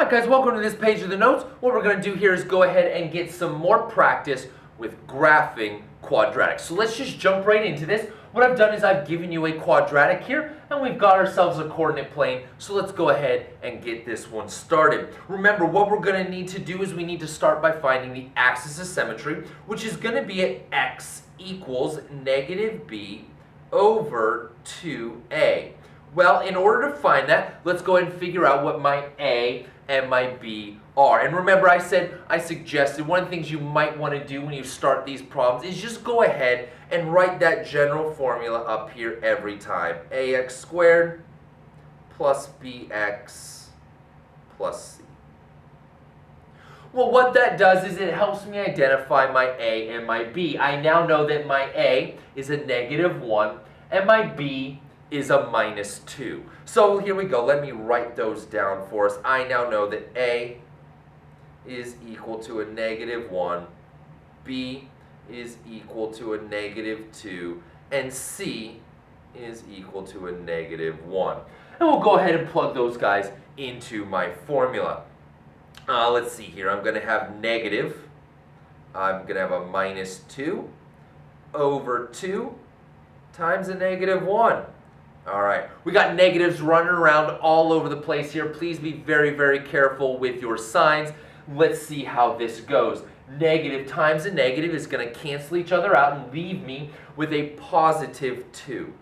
Alright guys, welcome to this page of the notes. What we're going to do here is go ahead and get some more practice with graphing quadratic. So let's just jump right into this. What I've done is I've given you a quadratic here, and we've got ourselves a coordinate plane. So let's go ahead and get this one started. Remember, what we're going to need to do is we need to start by finding the axis of symmetry, which is going to be at x equals negative b over 2a. Well, in order to find that, let's go ahead and figure out what my a and my b are. And remember, I suggested one of the things you might want to do when you start these problems is just go ahead and write that general formula up here every time. Ax squared plus bx plus c. Well, what that does is it helps me identify my a and my b. I now know that my a is a -1 and my b is a -2. So here we go. Let me write those down for us. I now know that a is equal to a -1, b is equal to a -2, and c is equal to a -1. And we'll go ahead and plug those guys into my formula. Let's see here. I'm going to have negative. I'm going to have a -2 over 2 times a -1. All right, we got negatives running around all over the place here. Please be very, very careful with your signs. Let's see how this goes. Negative times a negative is going to cancel each other out and leave me with a +2.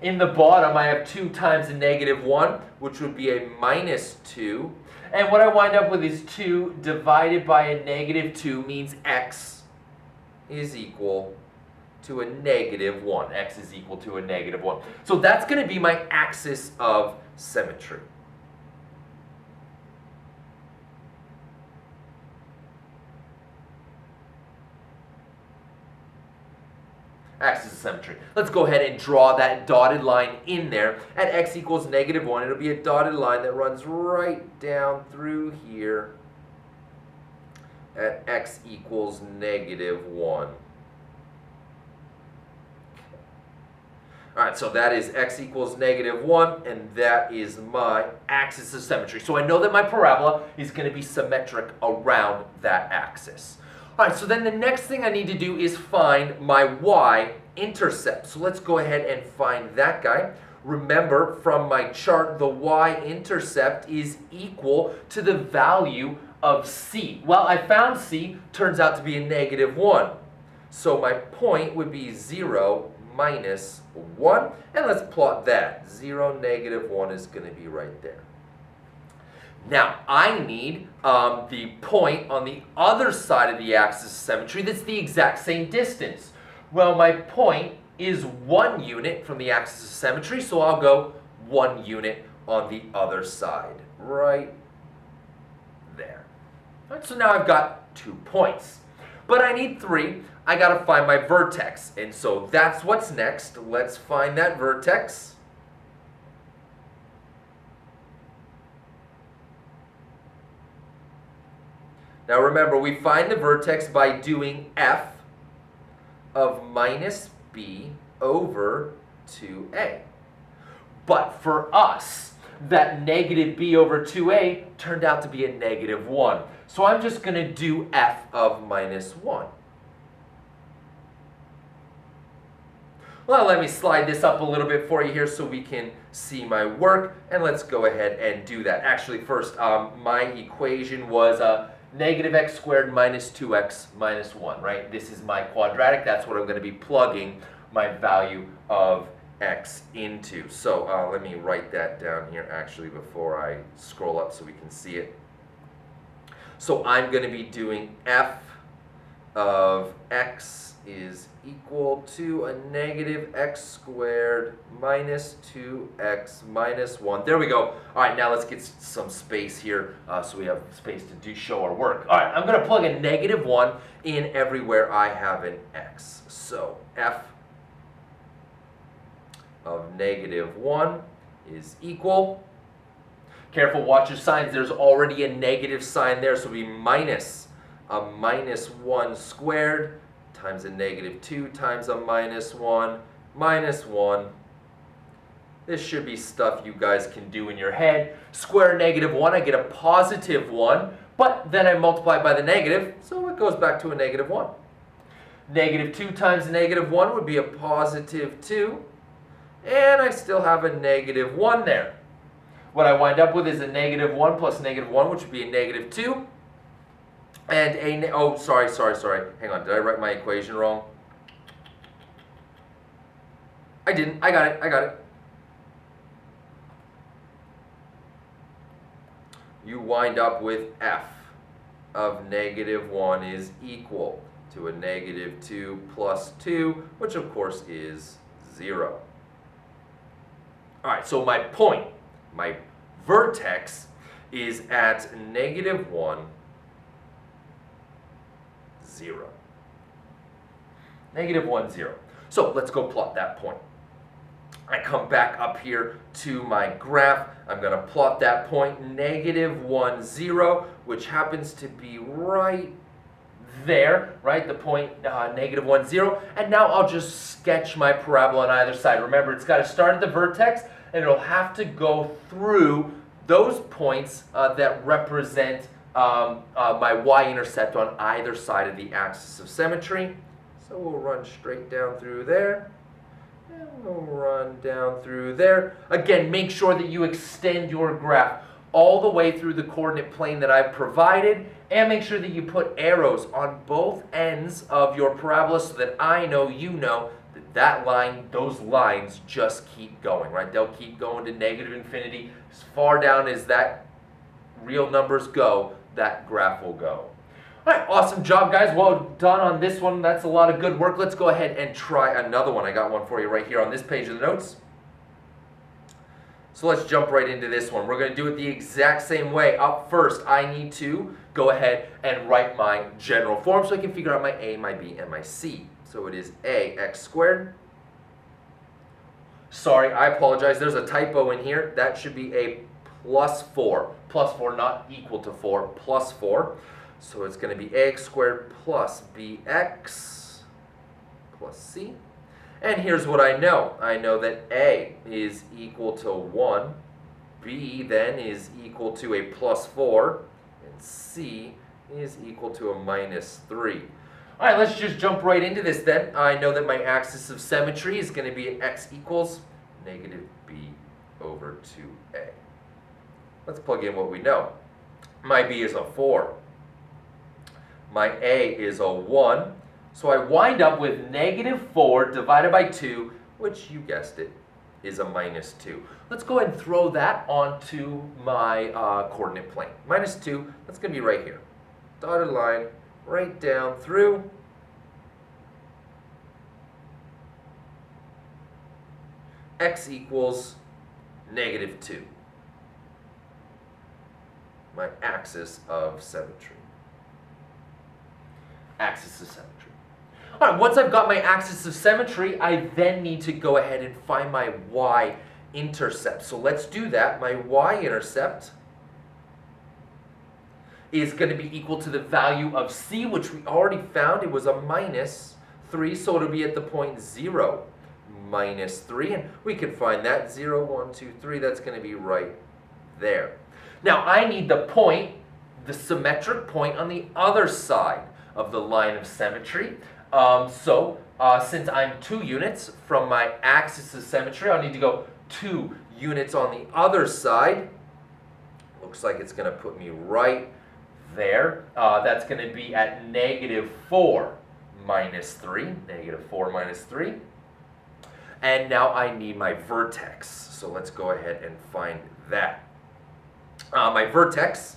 In the bottom, I have 2 times a -1, which would be a -2. And what I wind up with is 2 divided by a -2 means x is equal to a -1. X is equal to a -1. So that's going to be my axis of symmetry. Axis of symmetry. Let's go ahead and draw that dotted line in there. At x equals -1, it'll be a dotted line that runs right down through here at x equals -1. Alright, so that is x equals -1, and that is my axis of symmetry. So I know that my parabola is going to be symmetric around that axis. Alright, so then the next thing I need to do is find my y-intercept. So let's go ahead and find that guy. Remember, from my chart, the y-intercept is equal to the value of c. Well, I found c, turns out to be a -1. So my point would be 0, -1, and let's plot that. 0, -1 is going to be right there. Now, I need the point on the other side of the axis of symmetry that's the exact same distance. Well, my point is 1 unit from the axis of symmetry, so I'll go 1 unit on the other side, right there. All right, so now I've got 2 points. But I need 3. I got to find my vertex. And so that's what's next. Let's find that vertex. Now remember, we find the vertex by doing f of -b over 2a. But for us, that -b over 2a turned out to be a -1. So I'm just going to do f of -1. Well, let me slide this up a little bit for you here so we can see my work. And let's go ahead and do that. Actually, first, my equation was -x squared minus 2x minus 1, right? This is my quadratic. That's what I'm going to be plugging my value of x into. So let me write that down here actually before I scroll up so we can see it. So I'm going to be doing f of x is equal to a -x squared minus 2x minus 1. There we go. All right, now let's get some space here so we have space to show our work. All right, I'm going to plug a -1 in everywhere I have an x. So f of -1 is equal. Careful, watch your signs. There's already a negative sign there, so it'll be minus a -1 squared times a -2 times a -1 minus 1 This should be stuff you guys can do in your head. Square -1, I get a +1, but then I multiply by the negative, so it goes back to a -1. -2 times -1 would be a +2, and I still have a -1 there. What I wind up with is a -1 plus -1, which would be a -2, and a, oh, sorry, hang on, did I write my equation wrong? I didn't, I got it. You wind up with f of -1 is equal to a -2 plus 2, which of course is 0. All right, so my point, my vertex is at -1, 0. -1, 0. So let's go plot that point. I come back up here to my graph. I'm going to plot that point, -1, 0, which happens to be right there, right? The point -1, 0. And now I'll just sketch my parabola on either side. Remember, it's got to start at the vertex, and it'll have to go through those points that represent my y-intercept on either side of the axis of symmetry. So we'll run straight down through there. And we'll run down through there. Again, make sure that you extend your graph all the way through the coordinate plane that I've provided, and make sure that you put arrows on both ends of your parabola so that I know you know that that line, those lines just keep going, right? They'll keep going to -infinity. As far down as that real numbers go, that graph will go. All right, awesome job, guys. Well done on this one. That's a lot of good work. Let's go ahead and try another one. I got one for you right here on this page of the notes. So let's jump right into this one. We're going to do it the exact same way. Up first, I need to go ahead and write my general form so I can figure out my a, my b, and my c. So it is ax squared. Sorry, I apologize. There's a typo in here. That should be a +4. +4, not equal to 4, +4. So it's going to be ax squared plus bx plus c. And here's what I know. I know that a is equal to 1, b then is equal to a +4, and c is equal to a -3. All right, let's just jump right into this then. I know that my axis of symmetry is going to be x equals -b over 2a. Let's plug in what we know. My b is a 4. My a is a 1. So I wind up with -4 divided by 2, which, you guessed it, is a -2. Let's go ahead and throw that onto my coordinate plane. -2, that's going to be right here. Dotted line right down through. X equals -2. My axis of symmetry. Axis of symmetry. All right, once I've got my axis of symmetry, I then need to go ahead and find my y-intercept. So let's do that. My y-intercept is going to be equal to the value of c, which we already found. It was a -3, so it'll be at the point 0, -3. And we can find that 0, 1, 2, 3. That's going to be right there. Now, I need the point, the symmetric point on the other side of the line of symmetry. Since I'm 2 units from my axis of symmetry, I'll need to go 2 units on the other side. Looks like it's going to put me right there. That's going to be at -4 minus 3. -4 minus 3. And now I need my vertex. So let's go ahead and find that. My vertex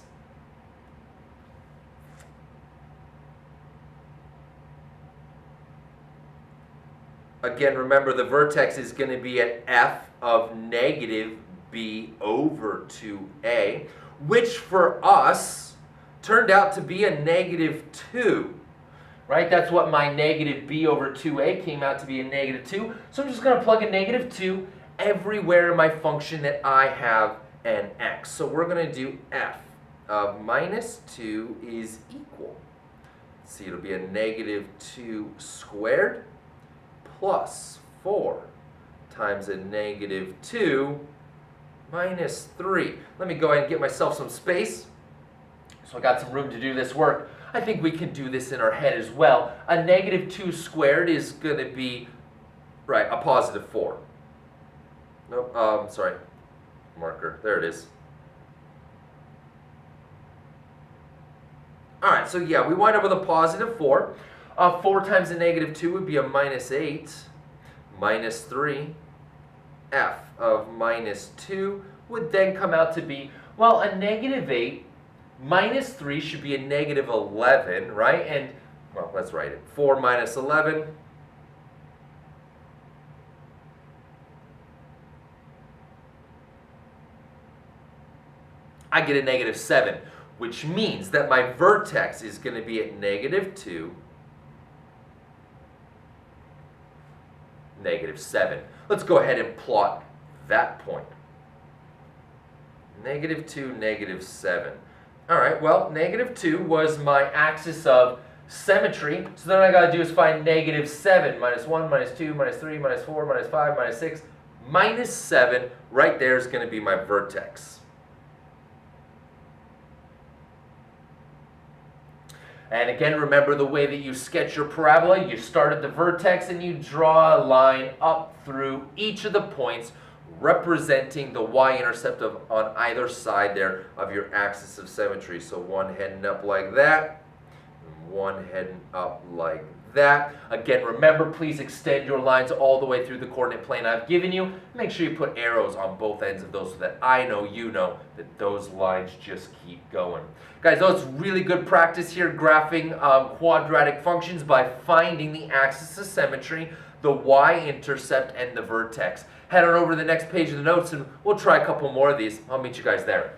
again, remember the vertex is going to be at f of -b over 2a, which for us turned out to be a -2. Right? That's what my -b over 2a came out to be, a -2. So I'm just going to plug a -2 everywhere in my function that I have an x. So we're going to do f of -2 is equal. Let's see, it'll be a -2 squared plus 4 times a negative 2 minus 3. Let me go ahead and get myself some space. So I got some room to do this work. I think we can do this in our head as well. A negative 2 squared is going to be, right, a positive 4. Nope, sorry, marker, there it is. All right, so yeah, we wind up with a positive 4. 4 times a negative 2 would be a minus 8. Minus 3. F of minus 2 would then come out to be, well, a negative 8 minus 3 should be a negative 11, right? And, well, let's write it. 4 minus 11. I get a negative 7, which means that my vertex is going to be at negative 2, negative 7. Let's go ahead and plot that point. Negative 2, negative 7. All right, well, negative 2 was my axis of symmetry. So then all I got to do is find negative 7. Minus 1, minus 2, minus 3, minus 4, minus 5, minus 6. Minus 7 right there is going to be my vertex. And again, remember the way that you sketch your parabola. You start at the vertex and you draw a line up through each of the points representing the y-intercept on either side there of your axis of symmetry. So one heading up like that, and one heading up like that. Again, remember, please extend your lines all the way through the coordinate plane I've given you. Make sure you put arrows on both ends of those so that I know you know that those lines just keep going. Guys, that's really good practice here, graphing quadratic functions by finding the axis of symmetry, the y-intercept, and the vertex. Head on over to the next page of the notes and we'll try a couple more of these. I'll meet you guys there.